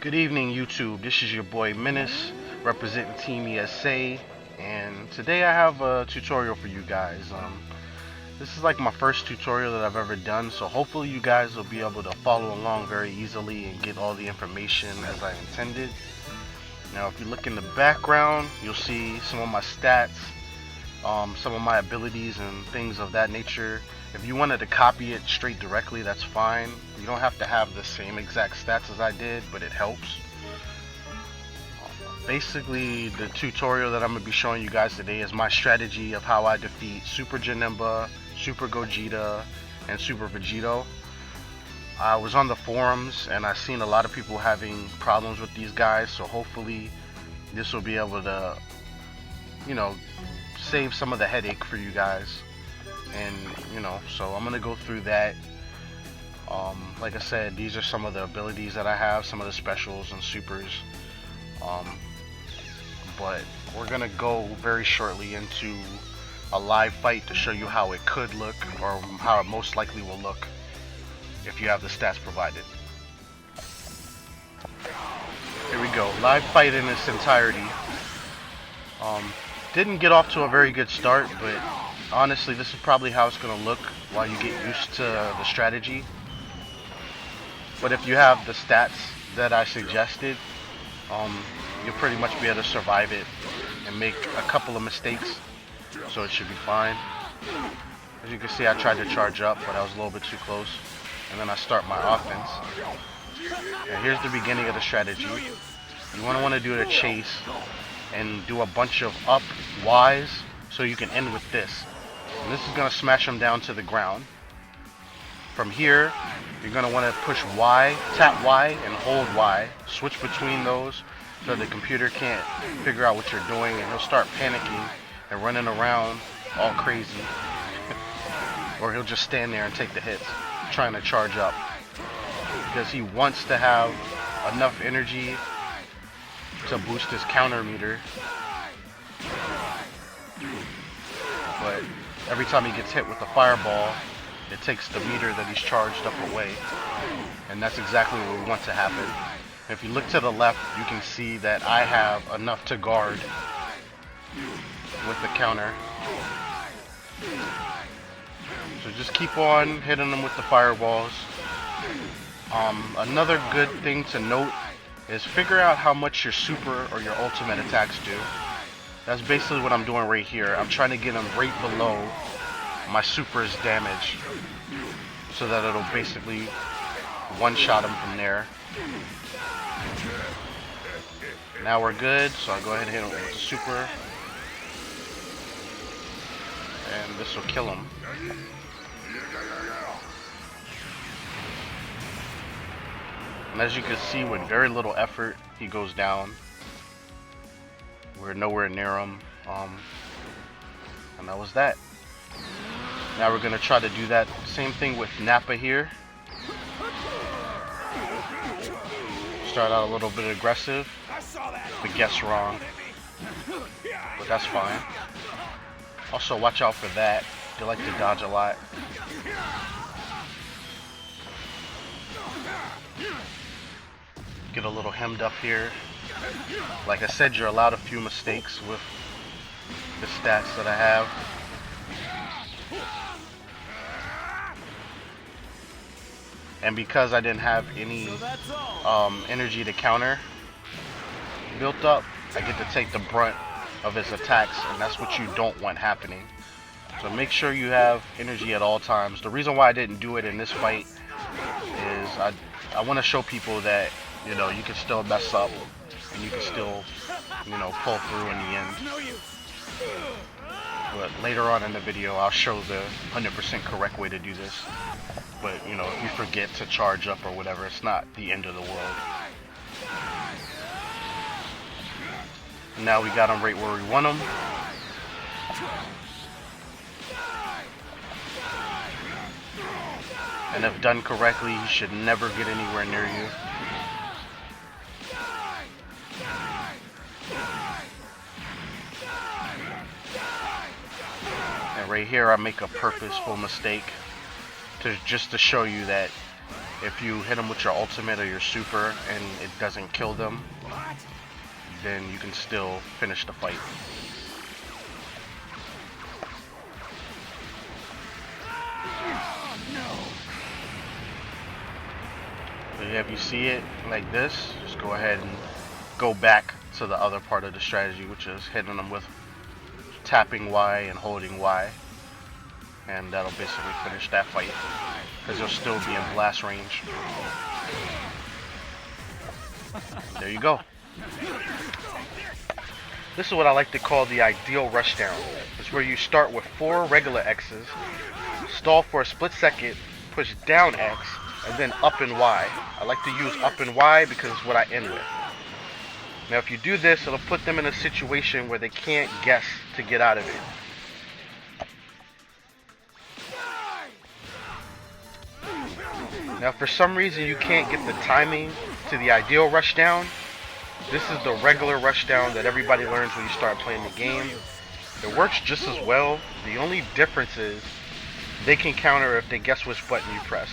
Good evening, YouTube. This is your boy Menace, representing Team ESA, and today I have a tutorial for you guys. This is like my first tutorial that I've ever done, so hopefully you guys will be able to follow along very easily and get all the information as I intended. Now, if you look in the background, you'll see some of my stats, some of my abilities and things of that nature. If you wanted to copy it straight directly, that's fine. You don't have to have the same exact stats as I did, but it helps. Basically, the tutorial that I'm going to be showing you guys today is my strategy of how I defeat Super Janemba, Super Gogita, and Super Vegito. I was on the forums and I've seen a lot of people having problems with these guys, so hopefully this will be able to, save some of the headache for you guys. And so I'm gonna go through that. Like I said, these are some of the abilities that I have, some of the specials and supers, but we're gonna go very shortly into a live fight to show you how it could look, or how it most likely will look if you have the stats provided. Here we go, live fight in its entirety. Didn't get off to a very good start, but honestly, this is probably how it's going to look while you get used to the strategy. But if you have the stats that I suggested, you'll pretty much be able to survive it and make a couple of mistakes, so it should be fine. As you can see, I tried to charge up, but I was a little bit too close. And then I start my offense. And here's the beginning of the strategy. You want to do a chase and do a bunch of up Ys, so you can end with this. And this is going to smash them down to the ground. From here, you're going to want to push Y, tap Y, and hold Y. Switch between those so the computer can't figure out what you're doing, and he'll start panicking and running around all crazy. Or he'll just stand there and take the hits, trying to charge up. Because he wants to have enough energy to boost his counter meter. But every time he gets hit with the fireball, it takes the meter that he's charged up away. And that's exactly what we want to happen. If you look to the left, you can see that I have enough to guard with the counter. So just keep on hitting them with the fireballs. Another good thing to note is figure out how much your super or your ultimate attacks do. That's basically what I'm doing right here. I'm trying to get him right below my super's damage, so that it'll basically one-shot him from there. Now we're good, so I'll go ahead and hit him with the super. And this will kill him. And as you can see, with very little effort, he goes down. We're nowhere near him. And that was that. Now we're going to try to do that same thing with Napa here. Start out a little bit aggressive, but guess wrong. But that's fine. Also, watch out for that. They like to dodge a lot. Get a little hemmed up here. Like I said, you're allowed a few mistakes with the stats that I have. And because I didn't have any energy to counter built up, I get to take the brunt of his attacks, and that's what you don't want happening. So make sure you have energy at all times. The reason why I didn't do it in this fight is I want to show people that you can still mess up and you can still pull through in the end. But later on in the video, I'll show the 100% correct way to do this. But if you forget to charge up or whatever, it's not the end of the world. Now we got him right where we want him. And if done correctly, he should never get anywhere near you. And right here, I make a purposeful mistake just to show you that If you hit them with your ultimate or your super and it doesn't kill them, then you can still finish the fight. So yeah, if you see it like this, just go ahead and go back to the other part of the strategy, which is hitting them with tapping Y and holding Y. And that'll basically finish that fight, because you'll still be in blast range. There you go. This is what I like to call the ideal rushdown. It's where you start with 4 regular X's, stall for a split second, push down X, and then up and Y. I like to use up and Y because it's what I end with. Now if you do this, it'll put them in a situation where they can't guess to get out of it. Now, for some reason you can't get the timing to the ideal rushdown, this is the regular rushdown that everybody learns when you start playing the game. It works just as well. The only difference is they can counter if they guess which button you press,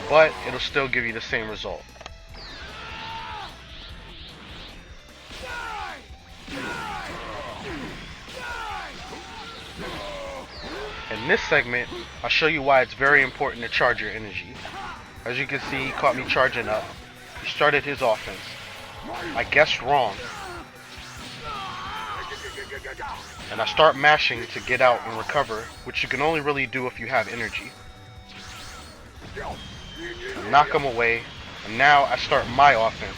but it'll still give you the same result. In this segment, I'll show you why it's very important to charge your energy. As you can see, he caught me charging up. He started his offense. I guessed wrong. And I start mashing to get out and recover, which you can only really do if you have energy. I knock him away, and now I start my offense.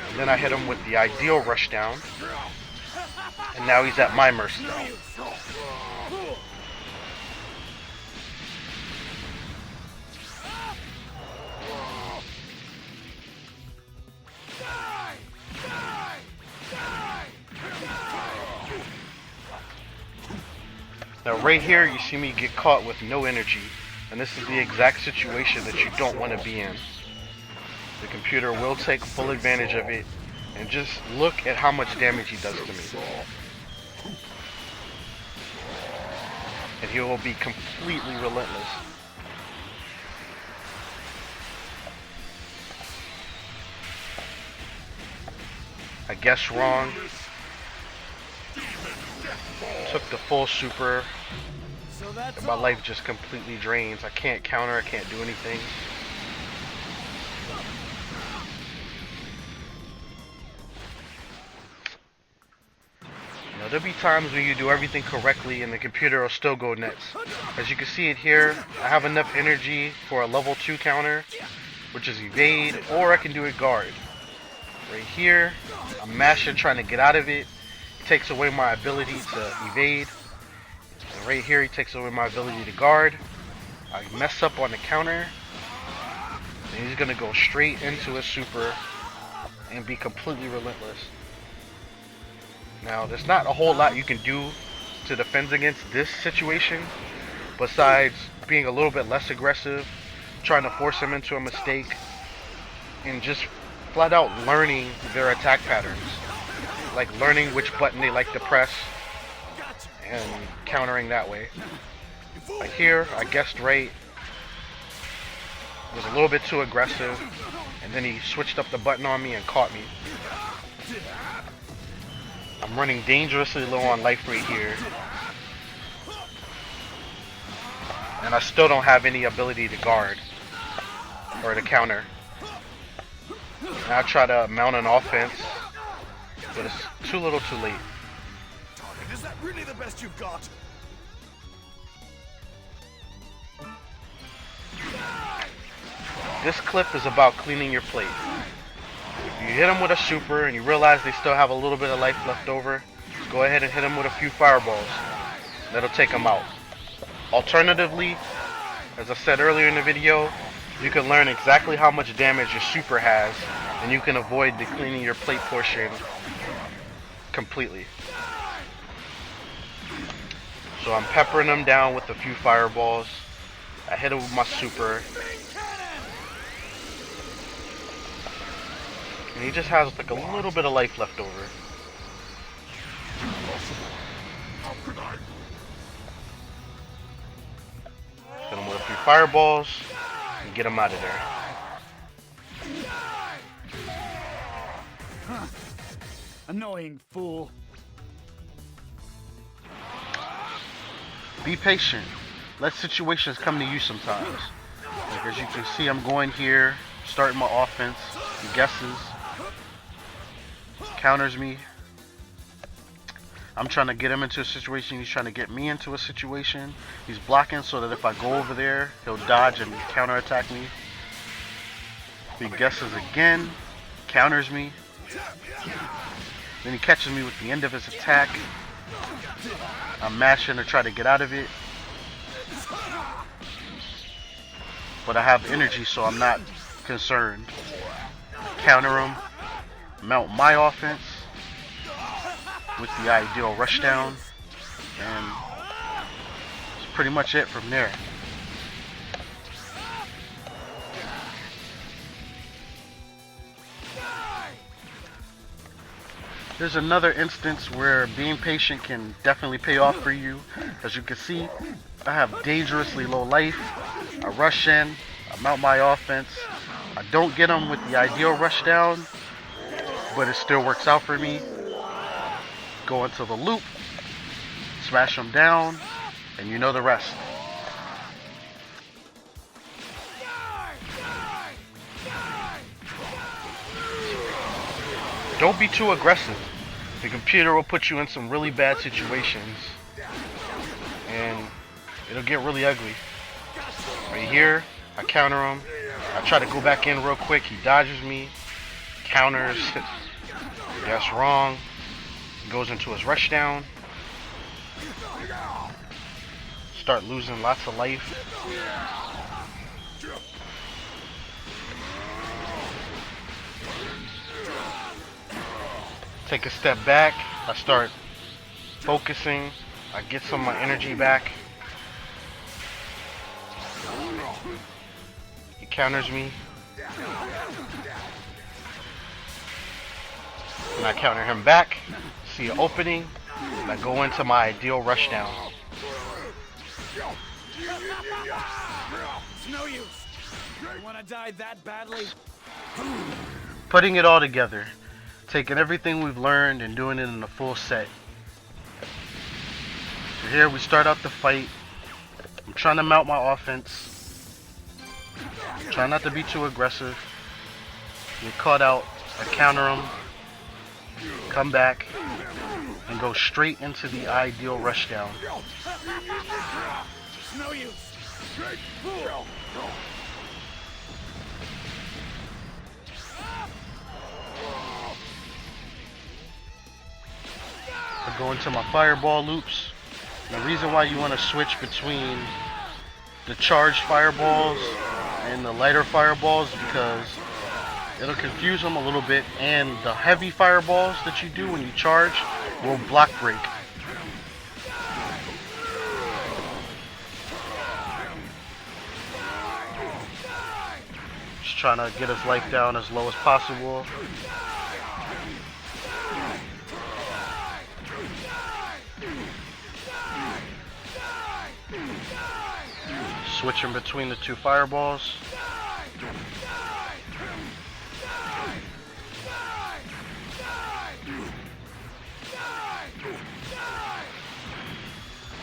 And then I hit him with the ideal rushdown, and now he's at my mercy. Now right here you see me get caught with no energy, and this is the exact situation that you don't want to be in. The computer will take full advantage of it, and just look at how much damage he does to me. And he will be completely relentless. I guessed wrong. Took the full super, and my life just completely drains. I can't counter, I can't do anything. Now there'll be times when you do everything correctly and the computer will still go nuts. As you can see it here, I have enough energy for a level 2 counter, which is evade, or I can do it guard. Right here, I'm mashing trying to get out of it. Takes away my ability to evade. And right here he takes away my ability to guard. I mess up on the counter, and he's gonna go straight into a super and be completely relentless. Now there's not a whole lot you can do to defend against this situation besides being a little bit less aggressive, trying to force him into a mistake, and just flat out learning their attack patterns. Like learning which button they like to press and countering that way. Like here, I guessed right. Was a little bit too aggressive, and then he switched up the button on me and caught me. I'm running dangerously low on life right here, and I still don't have any ability to guard or to counter. And I try to mount an offense, but it's too little too late. And is that really the best you've got? This clip is about cleaning your plate. If you hit them with a super and you realize they still have a little bit of life left over, go ahead and hit them with a few fireballs. That'll take them out. Alternatively, as I said earlier in the video, you can learn exactly how much damage your super has, and you can avoid the cleaning your plate portion completely. So I'm peppering them down with a few fireballs. I hit it with my super, and he just has like a little bit of life left over. few fireballs and get him out of there. Huh. Annoying fool. Be patient. Let situations come to you sometimes. Like as you can see, I'm going here, starting my offense. He guesses, counters me. I'm trying to get him into a situation. He's trying to get me into a situation. He's blocking so that if I go over there, he'll dodge and counterattack me. He guesses again, counters me. Then he catches me with the end of his attack. I'm mashing to try to get out of it. But I have energy, so I'm not concerned. Counter him. Mount my offense with the ideal rushdown. And that's pretty much it from there. There's another instance where being patient can definitely pay off for you. As you can see, I have dangerously low life. I rush in, I mount my offense. I don't get him with the ideal rush down, but it still works out for me. Go into the loop, smash him down, and you know the rest. Don't be too aggressive. The computer will put you in some really bad situations and it'll get really ugly. Right here, I counter him. I try to go back in real quick. He dodges me, counters. That's wrong. Goes into his rush down. Start losing lots of life. Take a step back, I start focusing, I get some of my energy back. He counters me. And I counter him back, see an opening, and I go into my ideal rush down. It's no use. You want to die that badly? Putting it all together. Taking everything we've learned and doing it in a full set. So here we start out the fight. I'm trying to mount my offense. Try not to be too aggressive. Get caught out. I counter him. Come back. And go straight into the ideal rush down. It's no use. I go into my fireball loops. And the reason why you want to switch between the charged fireballs and the lighter fireballs is because it'll confuse them a little bit, and the heavy fireballs that you do when you charge will block break. Just trying to get his life down as low as possible. Switching between the two fireballs.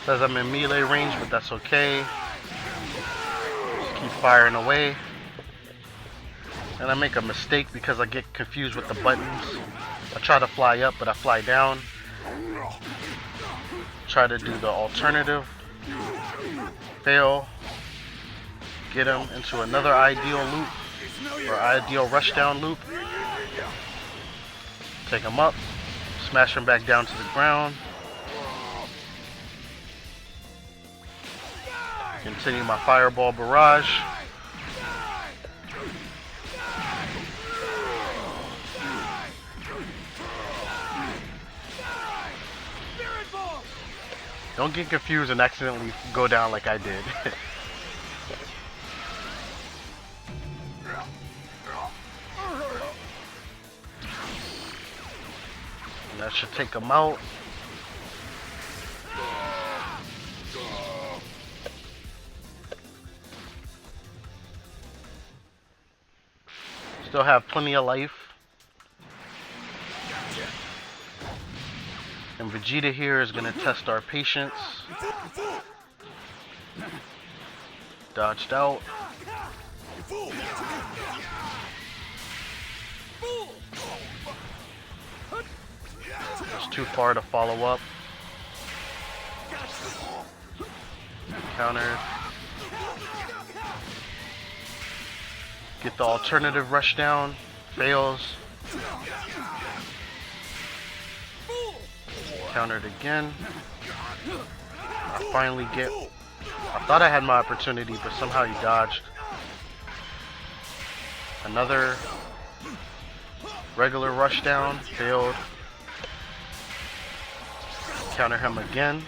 Says I'm in melee range, but that's okay. Just keep firing away. And I make a mistake because I get confused with the buttons. I try to fly up, but I fly down. Try to do the alternative. Fail. Get him into another ideal loop, or ideal rushdown loop. Take him up, smash him back down to the ground. Continue my fireball barrage. Don't get confused and accidentally go down like I did. And that should take him out. Still have plenty of life. And Vegeta here is going to test our patience. Dodged out. It's too far to follow up. Counter. Get the alternative rush down. Fails. Countered again. I finally get... I thought I had my opportunity, but somehow he dodged. Another regular rush down. Failed. Counter him again.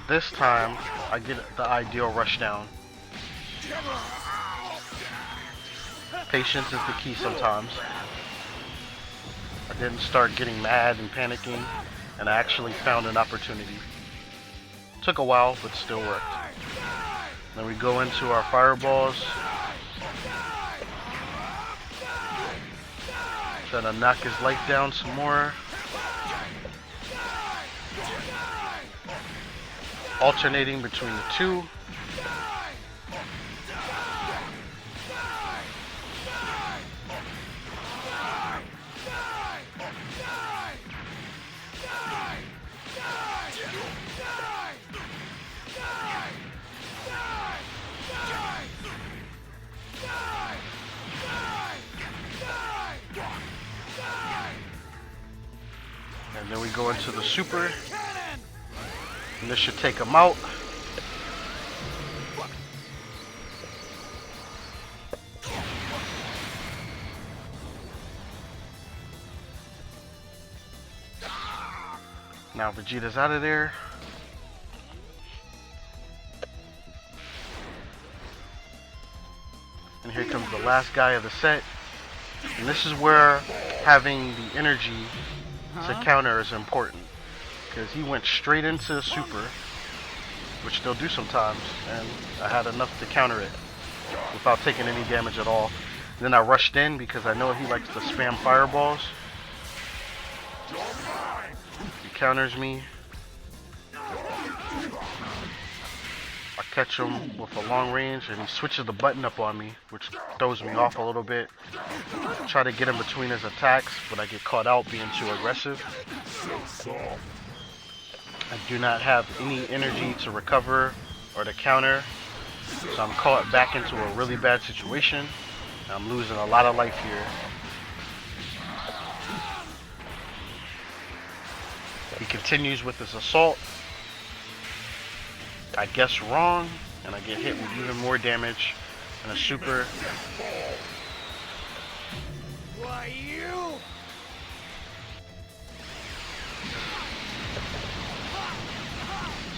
This time, I get the ideal rush down. Patience is the key sometimes. I didn't start getting mad and panicking, and I actually found an opportunity. Took a while, but still worked. Then we go into our fireballs. Try to knock his life down some more. Alternating between the two. And then we go into the super. And this should take him out. Now Vegeta's out of there. And here comes the last guy of the set. And this is where having the energy to counter is important. Because he went straight into the super, which they'll do sometimes, and I had enough to counter it without taking any damage at all. And then I rushed in because I know he likes to spam fireballs. He counters me. I catch him with a long range, and he switches the button up on me, which throws me off a little bit. Try to get in between his attacks, but I get caught out being too aggressive. I do not have any energy to recover or to counter, so I'm caught back into a really bad situation. I'm losing a lot of life here. He continues with his assault. I guess wrong, and I get hit with even more damage and a super. Why you?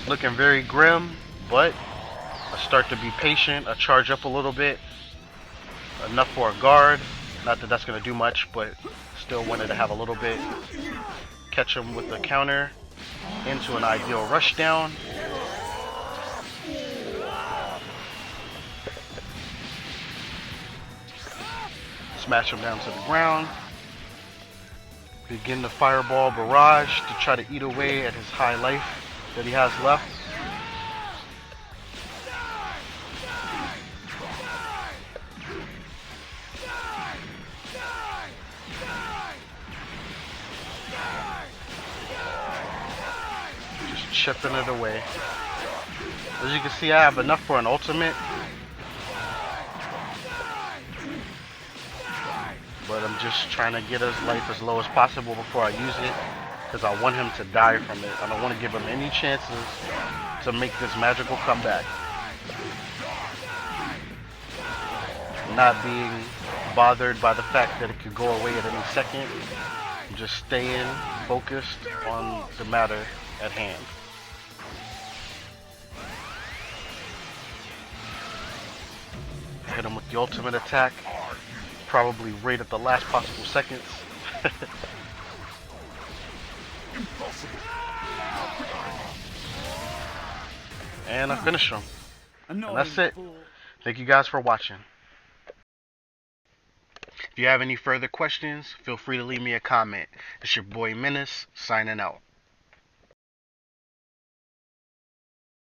Looking very grim, but I start to be patient. I charge up a little bit, enough for a guard. Not that that's going to do much, but still wanted to have a little bit. Catch him with the counter into an ideal rush down. Smash him down to the ground. Begin the fireball barrage to try to eat away at his high life that he has left. Just chipping it away. As you can see, I have enough for an ultimate, but I'm just trying to get his life as low as possible before I use it, because I want him to die from it. I don't want to give him any chances to make this magical comeback. Not being bothered by the fact that it could go away at any second. I'm just staying focused on the matter at hand. Hit him with the ultimate attack, probably right at the last possible seconds. And I finish him. And that's it. Thank you guys for watching. If you have any further questions, feel free to leave me a comment. It's your boy Menace, signing out.